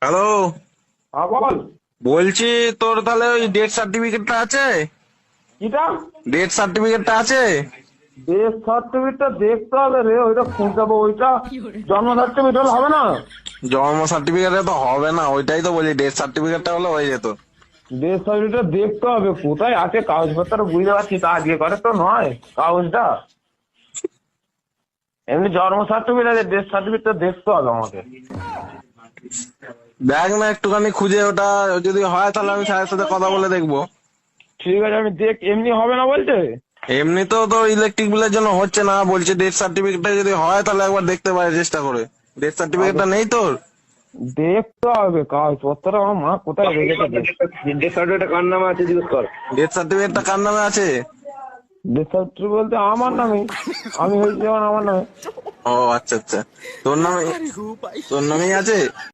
Hello. হ্যাঁ বল। বলছি তোর তাহলে ওই ডেথ সার্টিফিকেটটা আছে? কিটা? ডেথ সার্টিফিকেটটা আছে? ডেথ সার্টিফিকেটটা দেখতে হবে রে, ওইটা খুঁজতে হবে। ওইটা জন্ম সার্টিফিকেট হলে হবে না? জন্ম সার্টিফিকেটে তো হবে না, ওইটাই তো বলি, ডেথ সার্টিফিকেটটা হলে হয়ে যেত। ডেথ সার্টিফিকেটটা দেখতে হবে কোথায় আছে, কাগজপত্র বুঝতে পারছি, তা আজকে করে তো নয় কাগজটা। এমনি জন্ম সার্টিফিকেট আছে, ডেথ সার্টিফিকেটটা দেখতে হবে আমাকে। দেখ না একটুখানি খুঁজে, ওটা যদি হয় তাহলে আমি স্যারের সাথে কথা বলে দেখবো। ঠিক আছে, আমি দেখ। এমনি হবে না বলছে? এমনিতেও তো ইলেকট্রিক বিলের জন্য হচ্ছে না, বলছে ডেথ সার্টিফিকেটটা যদি হয় তাহলে একবার দেখতে পারে চেষ্টা করে। ডেথ আগে সার্টিফিকেটটা নেই তোর? দেখতে হবে কাগজপত্র, আমার মা কোথায় রেখেছে। ডেথ সার্টিফিকেটটা কার নামে আছে জিজ্ঞেস কর। ডেথ সার্টিফিকেটটা কার নামে আছে? ডেথ সার্টিফিকেট বলতে আমার নামে, আমি হয়েছি যখন আমার নামে। ও আচ্ছা আচ্ছা, তোর নামে, তোর নামেই আছে।